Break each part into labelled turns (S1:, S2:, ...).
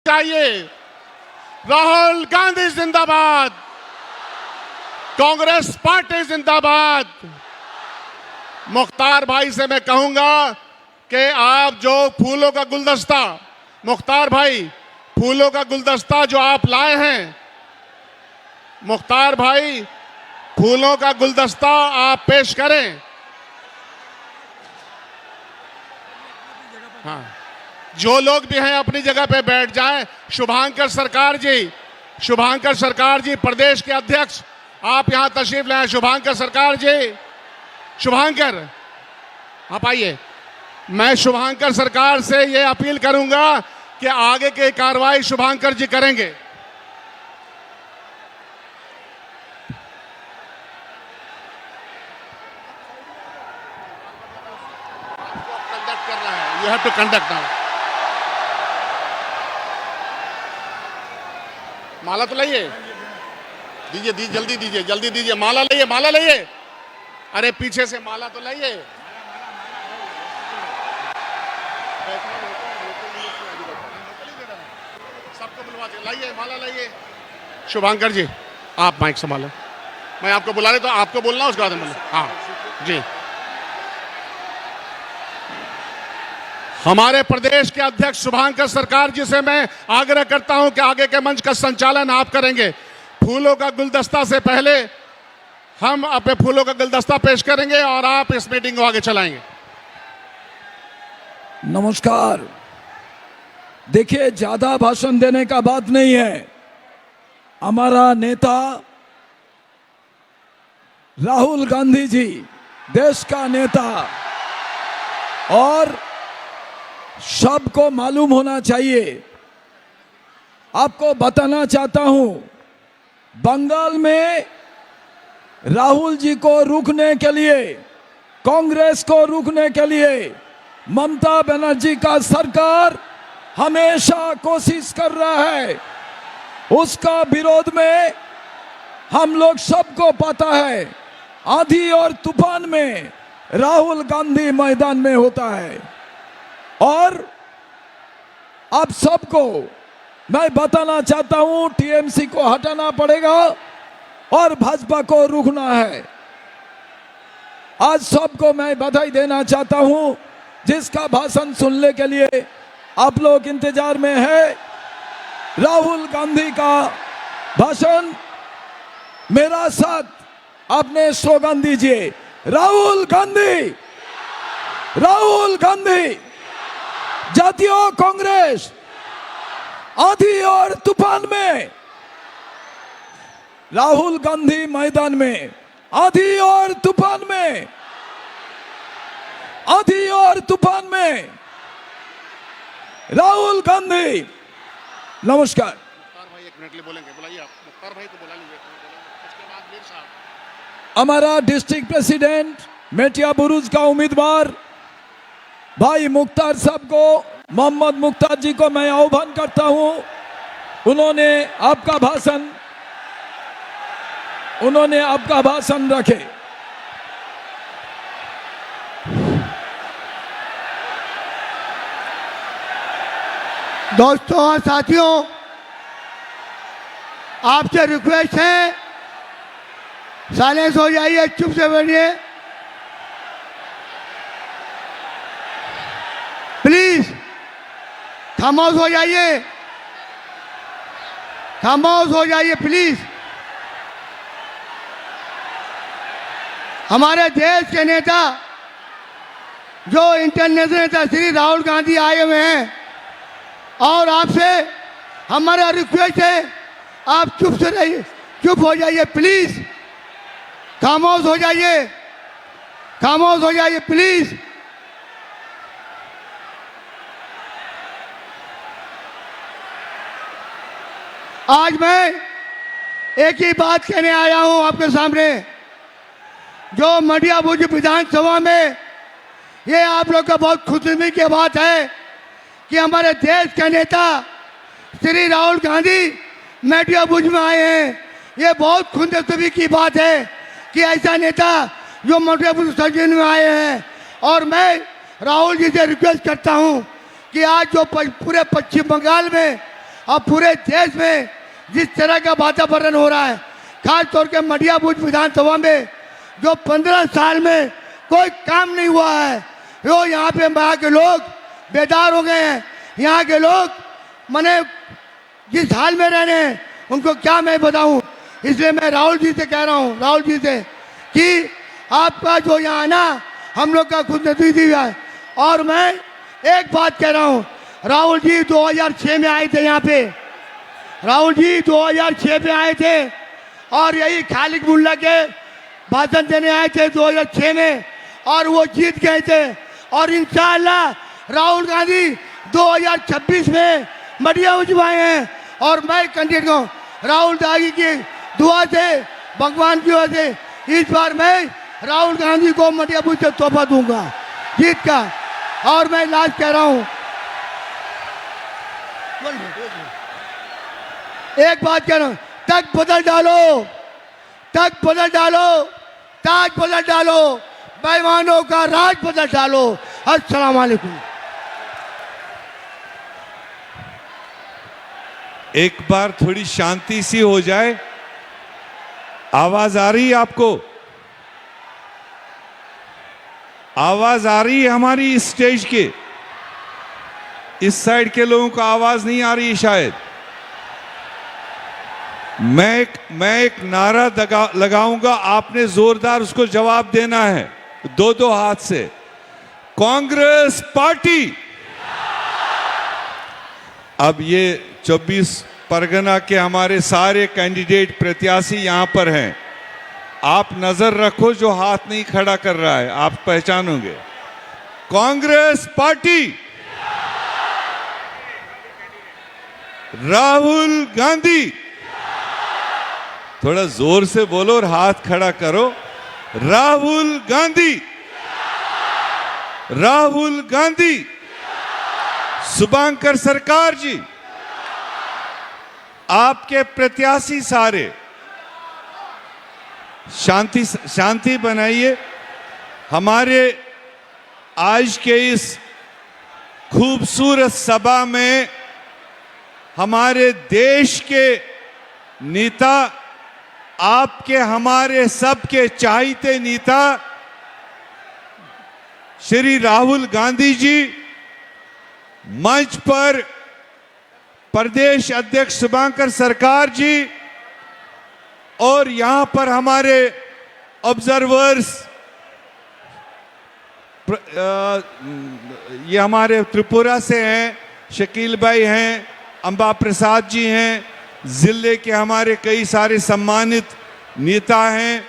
S1: चाहिए। राहुल गांधी जिंदाबाद, कांग्रेस पार्टी जिंदाबाद। मुख्तार भाई से मैं कहूंगा कि आप जो फूलों का गुलदस्ता, मुख्तार भाई, फूलों का गुलदस्ता जो आप लाए हैं, मुख्तार भाई, फूलों का गुलदस्ता आप पेश करें। हाँ, जो लोग भी हैं अपनी जगह पे बैठ जाएं। शुभांकर सरकार जी, शुभांकर सरकार जी, प्रदेश के अध्यक्ष, आप यहां तशरीफ लाएं। शुभांकर सरकार जी, शुभांकर आप आइए। मैं शुभांकर सरकार से ये अपील करूंगा कि आगे की कार्रवाई शुभांकर जी करेंगे। कंडक्ट कर रहा है, you have to conduct now. माला तो लाइए, दीजिए दीजिए, जल्दी दीजिए, जल्दी दीजिए। माला लाइए, माला लाइए। अरे पीछे से माला तो लाइए। सबको बुलवा दे, लाइए माला लाइए। शुभांकर जी, आप माइक संभालो। मैं आपको बुला रही तो आपको बोलना, उसके बाद बोलना। हाँ जी, हमारे प्रदेश के अध्यक्ष शुभांकर सरकार जी से मैं आग्रह करता हूं कि आगे के मंच का संचालन आप करेंगे। फूलों का गुलदस्ता से पहले हम अपने फूलों का गुलदस्ता पेश करेंगे और आप इस मीटिंग को आगे चलाएंगे।
S2: नमस्कार। देखिए, ज्यादा भाषण देने का बात नहीं है। हमारा नेता राहुल गांधी जी देश का नेता, और सबको मालूम होना चाहिए। आपको बताना चाहता हूं, बंगाल में राहुल जी को रुकने के लिए, कांग्रेस को रुकने के लिए ममता बनर्जी का सरकार हमेशा कोशिश कर रहा है। उसका विरोध में हम लोग सबको पता है। आंधी और तूफान में राहुल गांधी मैदान में होता है। और आप सबको मैं बताना चाहता हूं, टीएमसी को हटाना पड़ेगा और भाजपा को रुकना है। आज सबको मैं बधाई देना चाहता हूं, जिसका भाषण सुनने के लिए आप लोग इंतजार में है। राहुल गांधी का भाषण, मेरा साथ आपने स्लोगन दीजिए, राहुल गांधी, राहुल गांधी। जातीय कांग्रेस आंधी और तूफान में, राहुल गांधी मैदान में, आंधी और तूफान में, आंधी और तूफान में राहुल गांधी। नमस्कार।
S1: मुख्तार भाई एक मिनट लिए बोलेंगे, बुलाइए आप मुख्तार भाई को, बुला लीजिए। उसके बाद मीर साहब।
S2: हमारा डिस्ट्रिक्ट प्रेसिडेंट मेटिया बुरुज का उम्मीदवार भाई मुख्तार साहब को, मोहम्मद मुख्तार जी को मैं आह्वान करता हूं। उन्होंने आपका भाषण रखे।
S3: दोस्तों और साथियों, आपसे रिक्वेस्ट है, साइलेंस हो जाइए, चुप से बैठिए प्लीज। खामोश हो जाइए, खामोश हो जाइए प्लीज। हमारे देश के नेता, जो इंटरनेशनल नेता श्री राहुल गांधी आए हुए हैं, और आपसे हमारा रिक्वेस्ट है, आप चुप से रहिए, चुप हो जाइए प्लीज। खामोश हो जाइए, खामोश हो जाइए प्लीज। आज मैं एक ही बात कहने आया हूं आपके सामने। जो मटिया बुर्ज विधानसभा में, ये आप लोग का बहुत खुशनुमी की बात है कि हमारे देश के नेता श्री राहुल गांधी मटिया बुर्ज में आए हैं। ये बहुत खुशनुमी की बात है कि ऐसा नेता जो मटिया बुर्ज सर्जन में आए हैं। और मैं राहुल जी से रिक्वेस्ट करता हूं कि आज जो पूरे पश्चिम बंगाल में अब पूरे देश में जिस तरह का वातावरण हो रहा है, खास तौर के मडियाबुज विधानसभा में जो 15 साल में कोई काम नहीं हुआ है, वो यहाँ पे वहाँ के लोग बेदार हो गए हैं। यहाँ के लोग मने जिस हाल में रह रहे हैं उनको क्या मैं बताऊं। इसलिए मैं राहुल जी से कह रहा हूं, राहुल जी से, कि आपका जो यहाँ आना हम लोग का खुद नतीजा है। और मैं एक बात कह रहा हूं, राहुल जी 2006 में आए थे यहाँ पे, राहुल जी 2006 में आए थे और यही खालिद मुल्ला के भाषण देने आए थे 2006 में और वो जीत गए थे। और इंशाअल्लाह राहुल गांधी 2026 में मडियाबुज में आए हैं और मैं कैंडिडेट हूँ। राहुल गांधी की दुआ से, भगवान की वजह से इस बार मैं राहुल गांधी को मडियाबुज से तोहफा दूंगा जीत का। और मैं लास्ट कह रहा हूँ, एक बात कह रहा हूँ, तख्त बदल डालो, तख्त बदल डालो, ताज बदल डालो, बेईमानों का राज बदल डालो। अस्सलाम वालेकुम।
S4: एक बार थोड़ी शांति सी हो जाए। आवाज आ रही है आपको? आवाज आ रही है हमारी इस स्टेज के? इस साइड के लोगों को आवाज नहीं आ रही शायद। मैं एक नारा लगाऊंगा, आपने जोरदार उसको जवाब देना है, दो हाथ से। कांग्रेस पार्टी। अब ये 24 परगना के हमारे सारे कैंडिडेट प्रत्याशी यहां पर हैं। आप नजर रखो, जो हाथ नहीं खड़ा कर रहा है आप पहचानोगे। कांग्रेस पार्टी, राहुल गांधी। थोड़ा जोर से बोलो और हाथ खड़ा करो। राहुल गांधी, राहुल गांधी। शुभंकर सरकार जी, आपके प्रत्याशी सारे शांति बनाइए। हमारे आज के इस खूबसूरत सभा में हमारे देश के नेता, आपके हमारे सबके चाहते नेता श्री राहुल गांधी जी मंच पर, प्रदेश अध्यक्ष शुभंकर सरकार जी और यहां पर हमारे ऑब्जर्वर्स, ये हमारे त्रिपुरा से हैं, शकील भाई हैं, अंबा प्रसाद जी हैं, जिले के हमारे कई सारे सम्मानित नेता हैं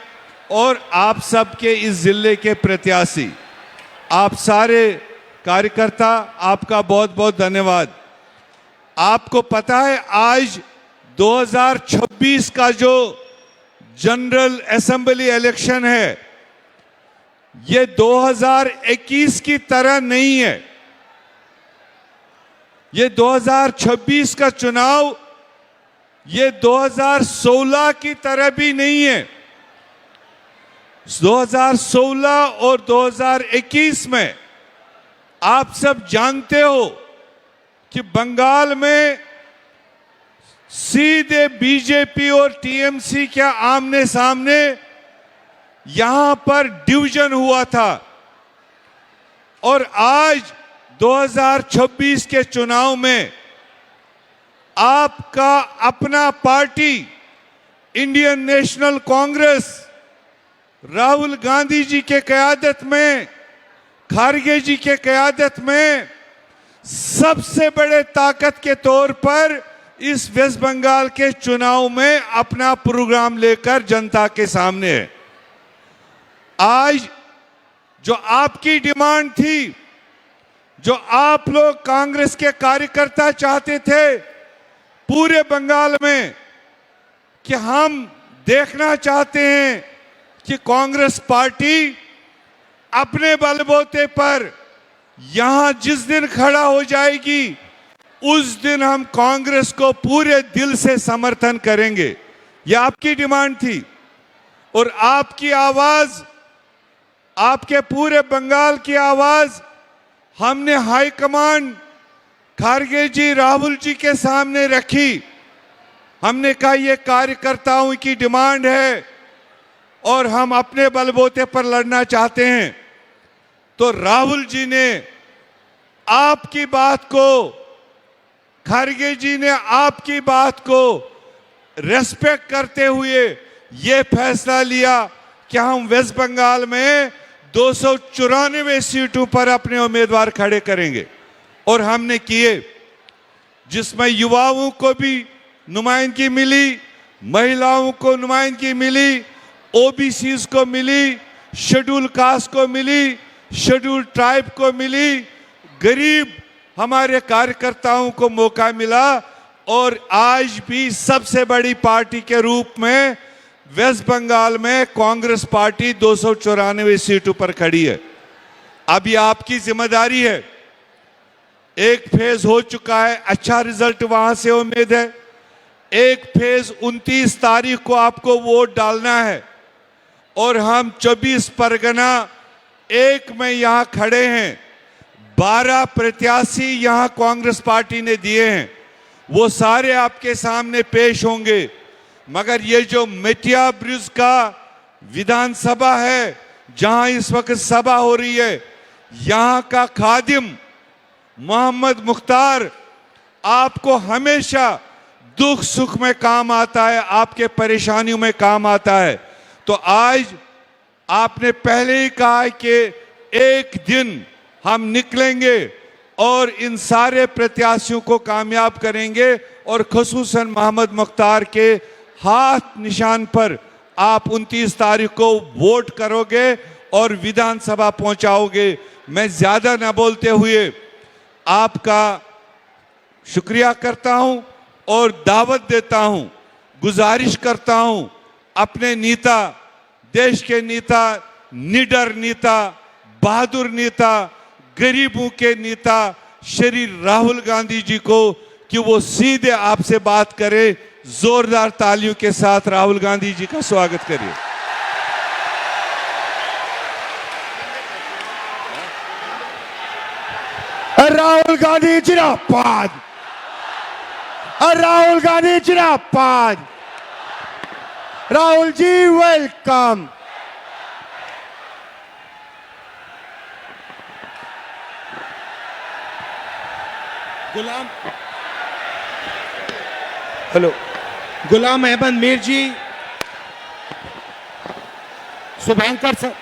S4: और आप सबके इस जिले के प्रत्याशी, आप सारे कार्यकर्ता, आपका बहुत बहुत धन्यवाद। आपको पता है आज 2026 का जो जनरल असेंबली इलेक्शन है, ये 2021 की तरह नहीं है। ये 2026 का चुनाव ये 2016 की तरह भी नहीं है। 2016 और 2021 में आप सब जानते हो कि बंगाल में सीधे बीजेपी और टीएमसी के आमने सामने यहां पर डिवीजन हुआ था। और आज 2026 के चुनाव में आपका अपना party Indian National Congress Rahul Gandhi ji के क़यादत में, खारगे जी के क़यादत में सबसे बड़े ताकत के तौर पर इस वेस्ट बंगाल के चुनाव में अपना प्रोग्राम लेकर जनता के सामने है। आज जो आपकी डिमांड थी, जो आप लोग कांग्रेस के कार्यकर्ता चाहते थे पूरे बंगाल में, कि हम देखना चाहते हैं कि कांग्रेस पार्टी अपने बलबूते पर यहां जिस दिन खड़ा हो जाएगी उस दिन हम कांग्रेस को पूरे दिल से समर्थन करेंगे। यह आपकी डिमांड थी और आपकी आवाज, आपके पूरे बंगाल की आवाज हमने हाई कमांड खारगे जी राहुल जी के सामने रखी। हमने कहा ये कार्यकर्ताओं की डिमांड है और हम अपने बलबूते पर लड़ना चाहते हैं। तो राहुल जी ने आपकी बात को, खारगे जी ने आपकी बात को रेस्पेक्ट करते हुए ये फैसला लिया कि हम वेस्ट बंगाल में 294 सीटों पर अपने उम्मीदवार खड़े करेंगे और हमने किए, जिसमें युवाओं को भी नुमाइंदगी मिली, महिलाओं को नुमाइंदगी मिली, ओबीसीज को मिली, शेड्यूल कास्ट को मिली, शेड्यूल ट्राइब को मिली, गरीब हमारे कार्यकर्ताओं को मौका मिला। और आज भी सबसे बड़ी पार्टी के रूप में वेस्ट बंगाल में कांग्रेस पार्टी 294 सीटों पर खड़ी है। अब ये आपकी जिम्मेदारी है। एक फेज हो चुका है, अच्छा रिजल्ट वहां से उम्मीद है। एक फेज 29 तारीख को आपको वोट डालना है और हम 24 परगना एक में यहां खड़े हैं। 12 प्रत्याशी यहां कांग्रेस पार्टी ने दिए हैं, वो सारे आपके सामने पेश होंगे। मगर ये जो मेटिया ब्रिज का विधानसभा है जहां इस वक्त सभा हो रही है, यहां का खादिम मोहम्मद मुख्तार आपको हमेशा दुख सुख में काम आता है, आपके परेशानियों में काम आता है। तो आज आपने पहले ही कहा कि एक दिन हम निकलेंगे और इन सारे प्रत्याशियों को कामयाब करेंगे और खुसूसन मोहम्मद मुख्तार के हाथ निशान पर आप 29 तारीख को वोट करोगे और विधानसभा पहुंचाओगे। मैं ज्यादा न बोलते हुए आपका शुक्रिया करता हूं और दावत देता हूं, गुजारिश करता हूं अपने नेता, देश के नेता, निडर नेता, बहादुर नेता, गरीबों के नेता श्री राहुल गांधी जी को कि वो सीधे आपसे बात करें। जोरदार तालियों के साथ राहुल गांधी जी का स्वागत करिए।
S3: राहुल गांधी जिंदाबाद, राहुल गांधी जिंदाबाद। Rahul ji welcome.
S5: Ghulam hello Ghulam Ahmad Mir ji, Shubhankar sir,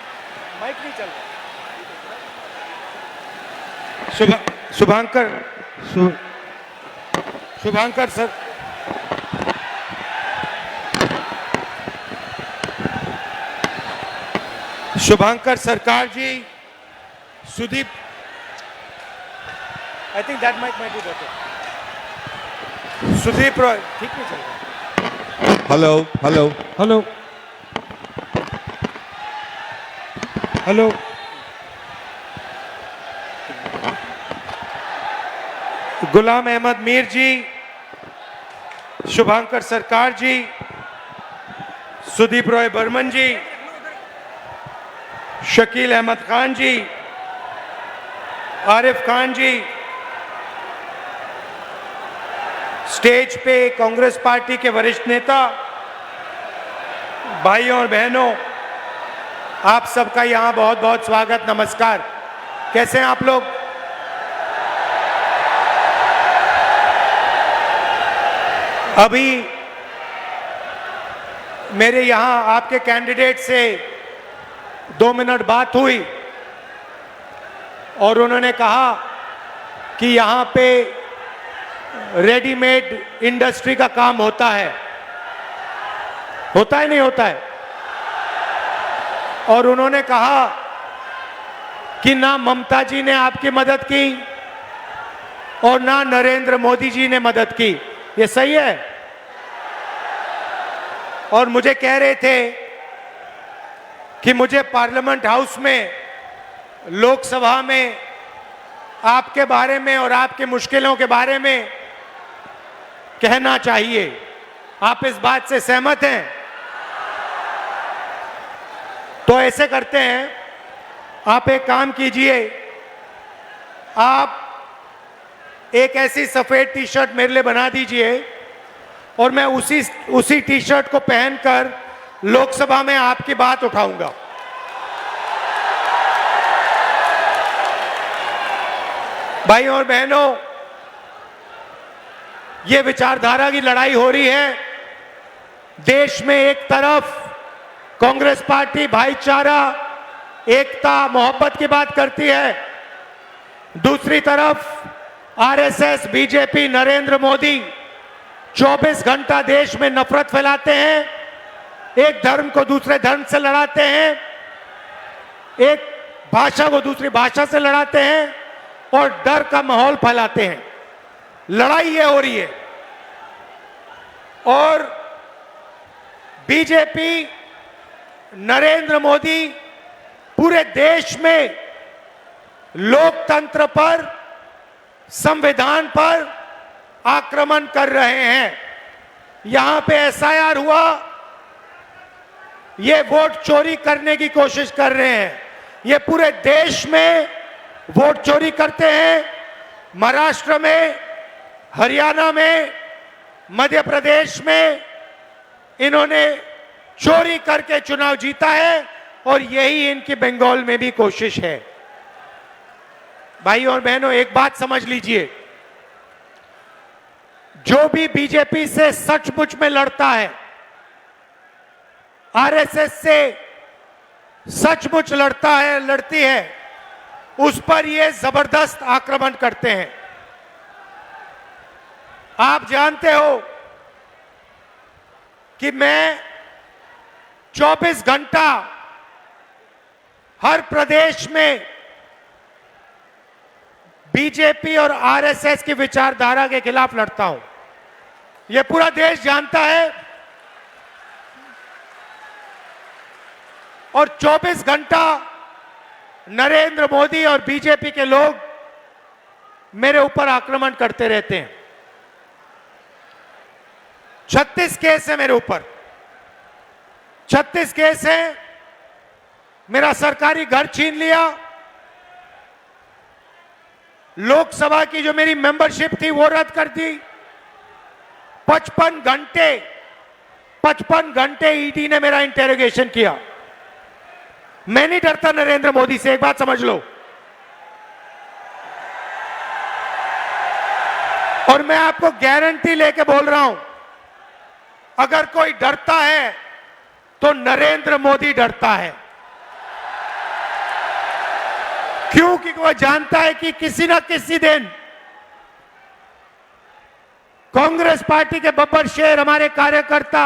S5: mike नहीं चल रहा, Shubhankar sir, Shubhankar Sarkar ji, Sudip, I think that mike be better, Sudip Roy, ठीक नहीं चल रहा।
S4: Hello hello
S5: hello hello Ghulam Ahmad Mir ji, Shubhankar Sarkar ji, Sudip Roy Barman ji, Shakeel Ahmad Khan ji, Arif Khan ji, stage पे कांग्रेस पार्टी के वरिष्ठ नेता, भाइयों और बहनों, आप सबका यहां बहुत बहुत स्वागत, नमस्कार। कैसे हैं आप लोग? अभी मेरे यहां आपके कैंडिडेट से 2 मिनट बात हुई और उन्होंने कहा कि यहां पे रेडीमेड इंडस्ट्री का काम होता है नहीं होता है? और उन्होंने कहा कि ना ममता जी ने आपकी मदद की और ना नरेंद्र मोदी जी ने मदद की। ये सही है? और मुझे कह रहे थे कि मुझे पार्लियामेंट हाउस में, लोकसभा में आपके बारे में और आपकी मुश्किलों के बारे में कहना चाहिए। आप इस बात से सहमत हैं? तो ऐसे करते हैं, आप एक काम कीजिए, आप एक ऐसी सफेद टी शर्ट मेरे लिए बना दीजिए और मैं उसी टी शर्ट को पहनकर लोकसभा में आपकी बात उठाऊंगा। भाइयों और बहनों, ये विचारधारा की लड़ाई हो रही है। देश में एक तरफ कांग्रेस पार्टी भाईचारा, एकता, मोहब्बत की बात करती है, दूसरी तरफ आरएसएस, बीजेपी, नरेंद्र मोदी 24 घंटा देश में नफरत फैलाते हैं, एक धर्म को दूसरे धर्म से लड़ाते हैं, एक भाषा को दूसरी भाषा से लड़ाते हैं और डर का माहौल फैलाते हैं। लड़ाई ये हो रही है। और बीजेपी, नरेंद्र मोदी पूरे देश में लोकतंत्र पर, संविधान पर आक्रमण कर रहे हैं। यहां पे एसआईआर हुआ, ये वोट चोरी करने की कोशिश कर रहे हैं। ये पूरे देश में वोट चोरी करते हैं। महाराष्ट्र में, हरियाणा में, मध्य प्रदेश में इन्होंने चोरी करके चुनाव जीता है और यही इनकी बंगाल में भी कोशिश है। भाइयों और बहनों, एक बात समझ लीजिए, जो भी बीजेपी से सचमुच में लड़ता है, आरएसएस से सचमुच लड़ता है, लड़ती है, उस पर ये जबरदस्त आक्रमण करते हैं। आप जानते हो कि मैं 24 घंटा हर प्रदेश में बीजेपी और आरएसएस की विचारधारा के खिलाफ लड़ता हूं। यह पूरा देश जानता है। और 24 घंटा नरेंद्र मोदी और बीजेपी के लोग मेरे ऊपर आक्रमण करते रहते हैं। 36 केस है मेरे ऊपर, 36 केस है। मेरा सरकारी घर छीन लिया, लोकसभा की जो मेरी मेंबरशिप थी वो रद्द कर दी। 55 घंटे ईडी ने मेरा इंटेरोगेशन किया। मैं नहीं डरता नरेंद्र मोदी से, एक बात समझ लो। और मैं आपको गारंटी लेके बोल रहा हूं, अगर कोई डरता है तो नरेंद्र मोदी डरता है। क्योंकि वो जानता है कि किसी ना किसी दिन कांग्रेस पार्टी के बब्बर शेर, हमारे कार्यकर्ता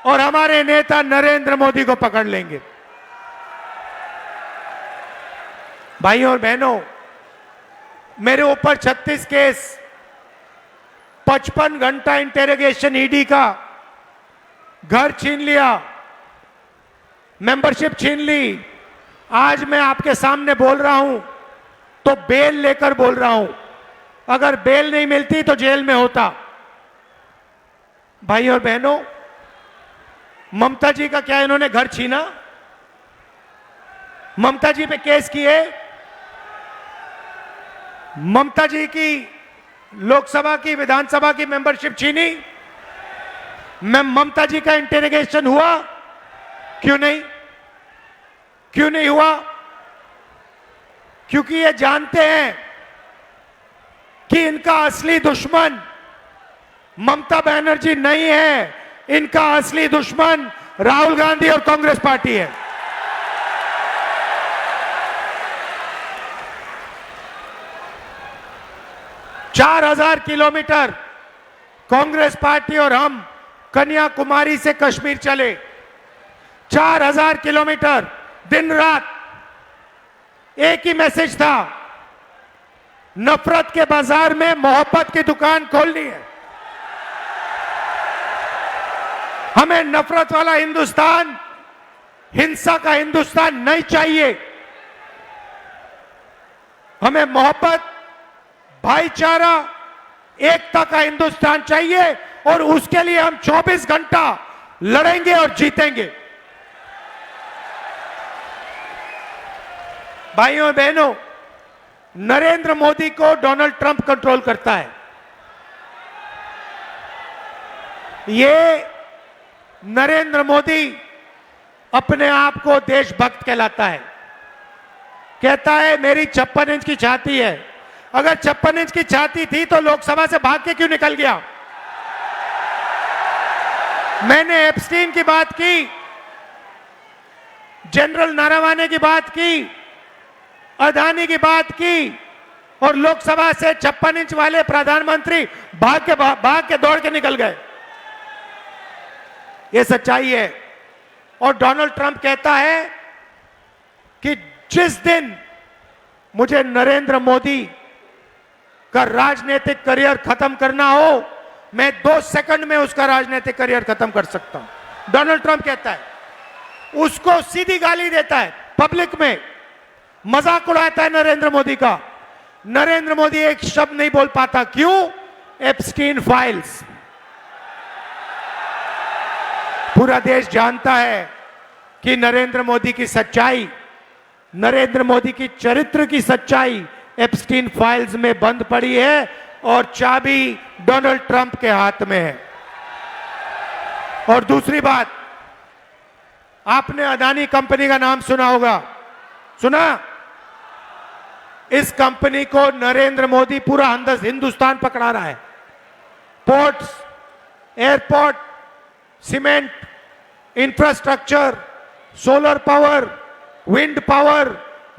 S5: और हमारे नेता नरेंद्र मोदी को पकड़ लेंगे। भाइयों और बहनों, मेरे ऊपर 36 केस, 55 घंटा इंटेरोगेशन ईडी का, घर छीन लिया, मेंबरशिप छीन ली। आज मैं आपके सामने बोल रहा हूं तो बेल लेकर बोल रहा हूं। अगर बेल नहीं मिलती तो जेल में होता। भाइयों और बहनों, ममता जी का क्या इन्होंने घर छीना? ममता जी पे केस किए? ममता जी की लोकसभा की, विधानसभा की मेंबरशिप छीनी? ममता जी का इंटेरोगेशन हुआ? क्यों नहीं? क्यों नहीं हुआ? क्योंकि ये जानते हैं कि इनका असली दुश्मन ममता बनर्जी नहीं है, इनका असली दुश्मन राहुल गांधी और कांग्रेस पार्टी है। चार 4000 किलोमीटर कांग्रेस पार्टी और हम कन्याकुमारी से कश्मीर चले। 4000 किलोमीटर, दिन रात एक ही मैसेज था, नफरत के बाजार में मोहब्बत की दुकान खोलनी है। हमें नफरत वाला हिंदुस्तान, हिंसा का हिंदुस्तान नहीं चाहिए। हमें मोहब्बत, भाईचारा, एकता का हिंदुस्तान चाहिए और उसके लिए हम 24 घंटा लड़ेंगे और जीतेंगे। भाइयों और बहनों, नरेंद्र मोदी को डोनाल्ड ट्रंप कंट्रोल करता है। ये नरेंद्र मोदी अपने आप को देशभक्त कहलाता है। कहता है मेरी 56 इंच की छाती है। अगर 56 इंच की छाती थी तो लोकसभा से भाग के क्यों निकल गया? मैंने एप्स्टीन की बात की, जनरल नारावाने की बात की, अदानी की बात की, और लोकसभा से 56 इंच वाले प्रधानमंत्री भाग के दौड़ के निकल गए। यह सच्चाई है। और डोनाल्ड ट्रंप कहता है कि जिस दिन मुझे नरेंद्र मोदी का राजनीतिक करियर खत्म करना हो, मैं 2 सेकंड में उसका राजनीतिक करियर खत्म कर सकता हूं। डोनाल्ड ट्रंप कहता है, उसको सीधी गाली देता है, पब्लिक में मजाक उड़ाता है नरेंद्र मोदी का। नरेंद्र मोदी एक शब्द नहीं बोल पाता। क्यों? Epstein files. पूरा देश जानता है कि नरेंद्र मोदी की सच्चाई, नरेंद्र मोदी की चरित्र की सच्चाई एप्स्टीन फाइल्स में बंद पड़ी है और चाबी डोनाल्ड ट्रंप के हाथ में है। और दूसरी बात, आपने अदानी कंपनी का नाम सुना होगा। सुना? इस कंपनी को नरेंद्र मोदी पूरा हिंदुस्तान पकड़ा रहा है। Ports, airport, cement, infrastructure, solar power, wind power,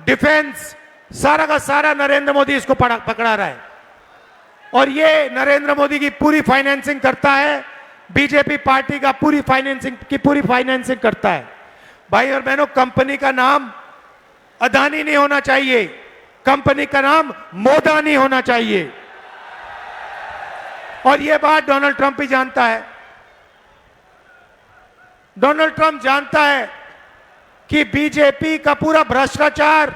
S5: defence, सारा का सारा नरेंद्र मोदी इसको पकड़ा रहा है। और ये नरेंद्र मोदी की पूरी फाइनेंसिंग करता है, बीजेपी पार्टी का पूरी फाइनेंसिंग करता है। भाई और बहनों, कंपनी का नाम अदानी नहीं होना चाहिए, कंपनी का नाम मोदानी होना चाहिए। और यह बात डोनाल्ड ट्रंप भी जानता है। डोनाल्ड ट्रंप जानता है कि बीजेपी का पूरा भ्रष्टाचार,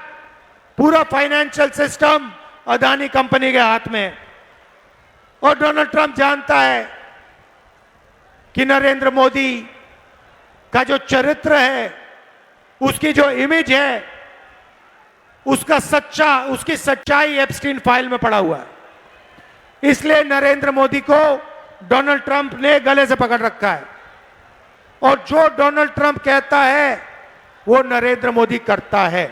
S5: पूरा फाइनेंशियल सिस्टम अदानी कंपनी के हाथ में है। और डोनाल्ड ट्रंप जानता है कि नरेंद्र मोदी का जो चरित्र है, उसकी जो इमेज है, उसकी सच्चाई एप्स्टीन फाइल में पड़ा हुआ है। इसलिए नरेंद्र मोदी को डोनाल्ड ट्रंप ने गले से पकड़ रखा है। और जो डोनाल्ड ट्रंप कहता है वो नरेंद्र मोदी करता है।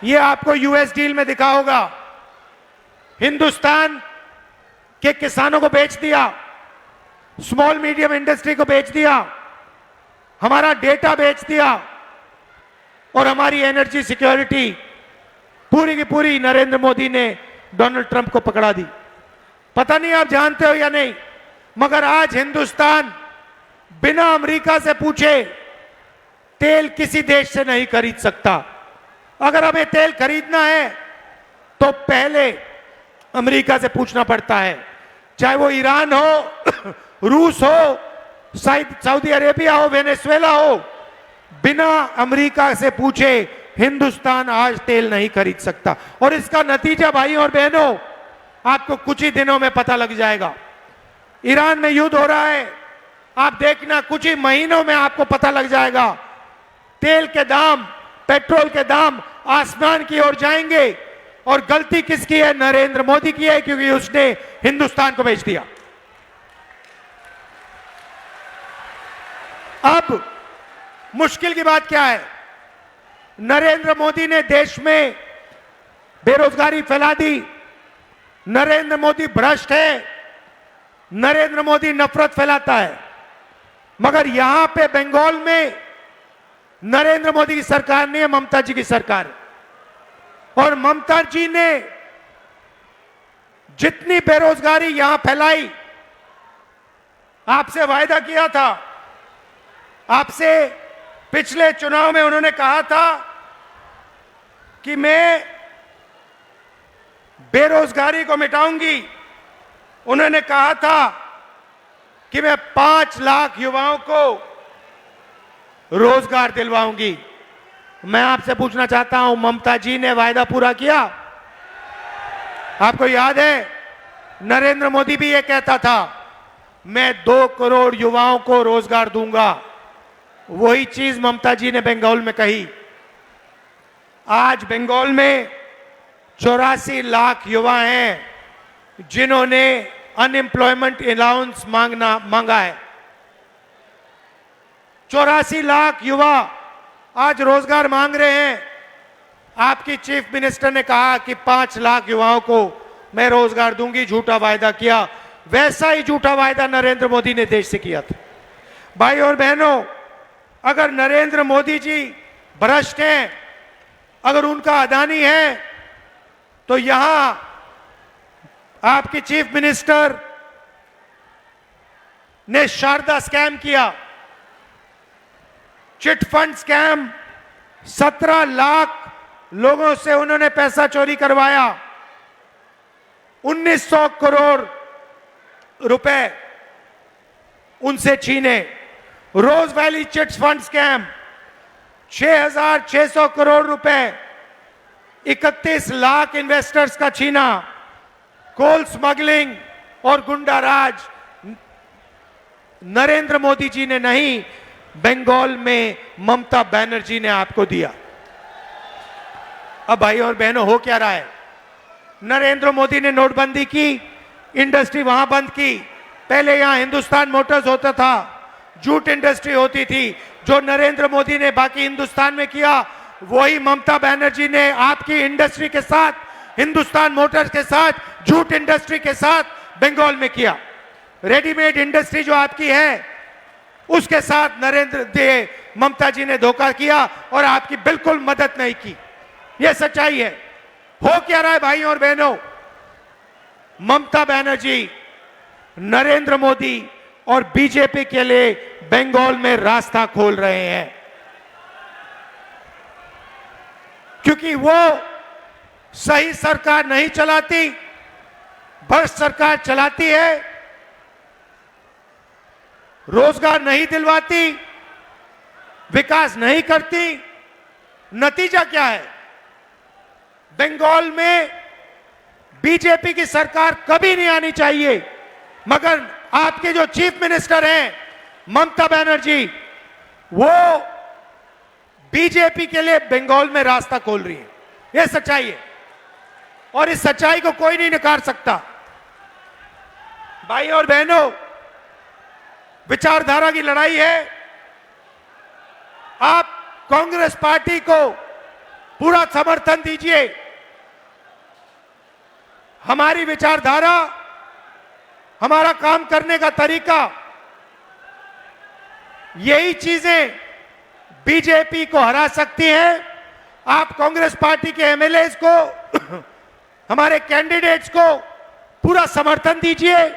S5: यह आपको यूएस डील में दिखा होगा। हिंदुस्तान के किसानों को बेच दिया, स्मॉल मीडियम इंडस्ट्री को बेच दिया, हमारा डेटा बेच दिया, और हमारी एनर्जी सिक्योरिटी पूरी की पूरी नरेंद्र मोदी ने डोनाल्ड ट्रंप को पकड़ा दी। पता नहीं आप जानते हो या नहीं, मगर आज हिंदुस्तान बिना अमेरिका से पूछे तेल किसी देश से नहीं खरीद सकता। अगर हमें तेल खरीदना है तो पहले अमेरिका से पूछना पड़ता है, चाहे वो ईरान हो, रूस हो, सऊदी अरेबिया हो, वेनेजुएला हो। बिना अमेरिका से पूछे हिंदुस्तान आज तेल नहीं खरीद सकता। और इसका नतीजा भाई और बहनों आपको कुछ ही दिनों में पता लग जाएगा। ईरान में युद्ध हो रहा है, आप देखना कुछ ही महीनों में आपको पता लग जाएगा। तेल के दाम, पेट्रोल के दाम आसमान की ओर जाएंगे। और गलती किसकी है? नरेंद्र मोदी की है, क्योंकि उसने हिंदुस्तान को बेच दिया। अब मुश्किल की बात क्या है? नरेंद्र मोदी ने देश में बेरोजगारी फैला दी। नरेंद्र मोदी भ्रष्ट है, नरेंद्र मोदी नफरत फैलाता है। मगर यहां पे बंगाल में नरेंद्र मोदी की सरकार नहीं है, ममता जी की सरकार है। और ममता जी ने जितनी बेरोजगारी यहां फैलाई, आपसे वायदा किया था, आपसे पिछले चुनाव में उन्होंने कहा था कि मैं बेरोजगारी को मिटाऊंगी। उन्होंने कहा था कि मैं 5 लाख युवाओं को रोजगार दिलवाऊंगी। मैं आपसे पूछना चाहता हूं, ममता जी ने वायदा पूरा किया? आपको याद है नरेंद्र मोदी भी ये कहता था, मैं 2 करोड़ युवाओं को रोजगार दूंगा। वही चीज ममता जी ने बंगाल में कही। आज बंगाल में 84 लाख युवा हैं जिन्होंने अनएम्प्लॉयमेंट अलाउंस मांगा है। 84 लाख युवा आज रोजगार मांग रहे हैं। आपकी चीफ मिनिस्टर ने कहा कि 5 लाख युवाओं को मैं रोजगार दूंगी, झूठा वायदा किया। वैसा ही झूठा वायदा नरेंद्र मोदी ने देश से किया था। भाई और बहनों, अगर नरेंद्र मोदी जी भ्रष्ट हैं, अगर उनका अदानी है, तो यहां आपकी चीफ मिनिस्टर ने शारदा स्कैम किया, चिट फंड स्कैम। 17 लाख लोगों से उन्होंने पैसा चोरी करवाया, 1900 करोड़ रुपए उनसे छीने। Rose Valley chit fund scam 6600 crore रुपए, 31 लाख इन्वेस्टर्स का छीना। कोल स्मगलिंग और गुंडाराज नरेंद्र मोदी जी ने नहीं, बंगाल में ममता बनर्जी ने आपको दिया। अब भाई और बहनों, हो क्या रहा है? नरेंद्र मोदी ने नोटबंदी की, इंडस्ट्री वहां बंद की। पहले यहां हिंदुस्तान मोटर्स होता था, जूट इंडस्ट्री होती थी। जो नरेंद्र मोदी ने बाकी हिंदुस्तान में किया, वही ममता बनर्जी ने आपकी इंडस्ट्री के साथ, हिंदुस्तान मोटर्स के साथ, जूट इंडस्ट्री के साथ बंगाल में किया। रेडीमेड इंडस्ट्री जो आपकी है, उसके साथ ममता जी ने धोखा किया और आपकी बिल्कुल मदद नहीं की। यह सच्चाई है। हो क्या रहा है भाई और बहनों? ममता बनर्जी, नरेंद्र मोदी और बीजेपी के लिए बंगाल में रास्ता खोल रहे हैं, क्योंकि वो सही सरकार नहीं चलाती, भ्रष्ट सरकार चलाती है, रोजगार नहीं दिलवाती, विकास नहीं करती। नतीजा क्या है? बंगाल में बीजेपी की सरकार कभी नहीं आनी चाहिए, मगर आपके जो चीफ मिनिस्टर हैं ममता बनर्जी, वो बीजेपी के लिए बंगाल में रास्ता खोल रही है। यह सच्चाई है और इस सच्चाई को कोई नहीं नकार सकता। भाई और बहनों, विचारधारा की लड़ाई है। आप कांग्रेस पार्टी को पूरा समर्थन दीजिए। हमारी विचारधारा, हमारा काम करने का तरीका, यही चीजें बीजेपी को हरा सकती हैं। आप कांग्रेस पार्टी के एमएलए को, हमारे कैंडिडेट्स को पूरा समर्थन दीजिए,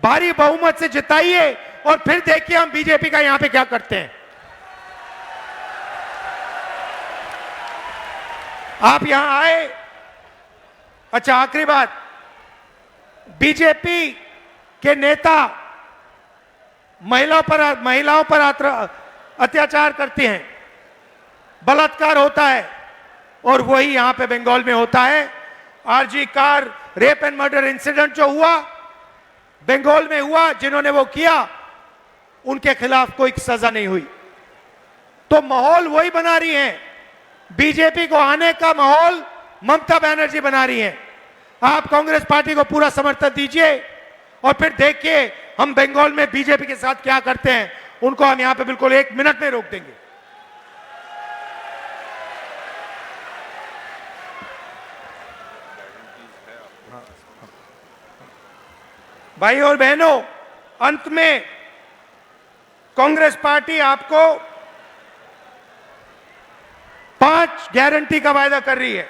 S5: भारी बहुमत से जिताइए और फिर देखिए हम बीजेपी का यहां पे क्या करते हैं। आप यहां आए। अच्छा, आखिरी बात, बीजेपी के नेता महिलाओं पर अत्याचार करते हैं, बलात्कार होता है, और वही यहां पे बंगाल में होता है। R G Kar rape and murder incident जो हुआ बंगाल में हुआ, जिन्होंने वो किया उनके खिलाफ कोई सजा नहीं हुई। तो माहौल वही बना रही है, बीजेपी को आने का माहौल ममता बनर्जी बना रही है। आप कांग्रेस पार्टी को पूरा समर्थन दीजिए और फिर देखिए हम बंगाल में बीजेपी के साथ क्या करते हैं। उनको हम यहां पे बिल्कुल 1 मिनट में रोक देंगे। भाई और बहनों, अंत में कांग्रेस पार्टी आपको 5 गारंटी का वायदा कर रही है।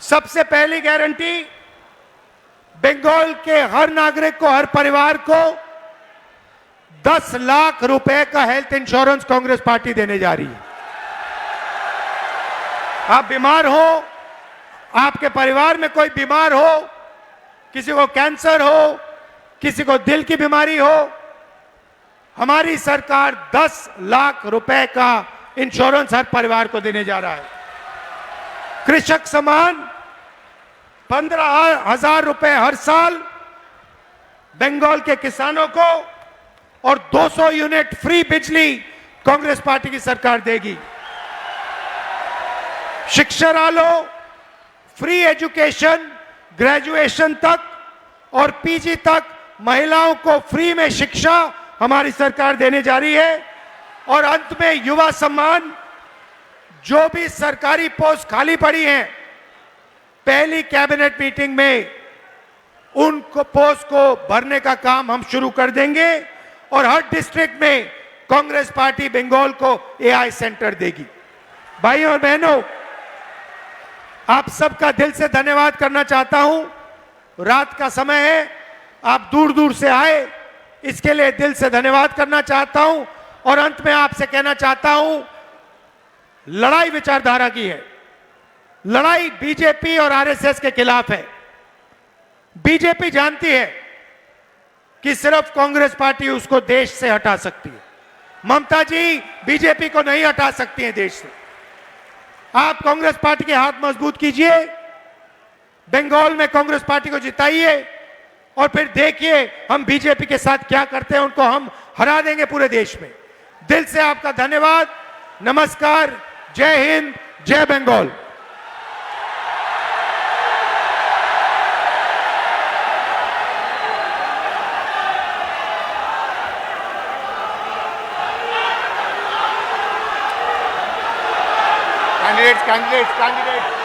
S5: सबसे पहली गारंटी, बंगाल के हर नागरिक को, हर परिवार को 10 लाख रुपए का हेल्थ इंश्योरेंस कांग्रेस पार्टी देने जा रही है। आप बीमार हो, आपके परिवार में कोई बीमार हो, किसी को कैंसर हो, किसी को दिल की बीमारी हो, हमारी सरकार 10 लाख रुपए का इंश्योरेंस हर परिवार को देने जा रहा है। कृषक सम्मान 15,000 रुपए हर साल बंगाल के किसानों को, और 200 यूनिट फ्री बिजली कांग्रेस पार्टी की सरकार देगी। शिक्षा लो, फ्री एजुकेशन, ग्रेजुएशन तक और पीजी तक महिलाओं को फ्री में शिक्षा हमारी सरकार देने जा रही है। और अंत में युवा सम्मान, जो भी सरकारी पोस्ट खाली पड़ी हैं, पहली कैबिनेट मीटिंग में उन पोस्ट को भरने का काम हम शुरू कर देंगे और हर डिस्ट्रिक्ट में कांग्रेस पार्टी बंगाल को एआई सेंटर देगी। भाइयों और बहनों, आप सबका दिल से धन्यवाद करना चाहता हूं। रात का समय है, आप दूर दूर से आए, इसके लिए दिल से धन्यवाद करना चाहता हूं। और अंत में आपसे कहना चाहता हूं, लड़ाई विचारधारा की है, लड़ाई बीजेपी और आरएसएस के खिलाफ है। बीजेपी जानती है कि सिर्फ कांग्रेस पार्टी उसको देश से हटा सकती है। ममता जी बीजेपी को नहीं हटा सकती हैं देश से। आप कांग्रेस पार्टी के हाथ मजबूत कीजिए, बंगाल में कांग्रेस पार्टी को जिताइए और फिर देखिए हम बीजेपी के साथ क्या करते हैं, उनको हम हरा देंगे पूरे देश में। दिल से आपका धन्यवाद, नमस्कार, जय हिंद, जय बंगाल।
S3: कैंडिडेट्स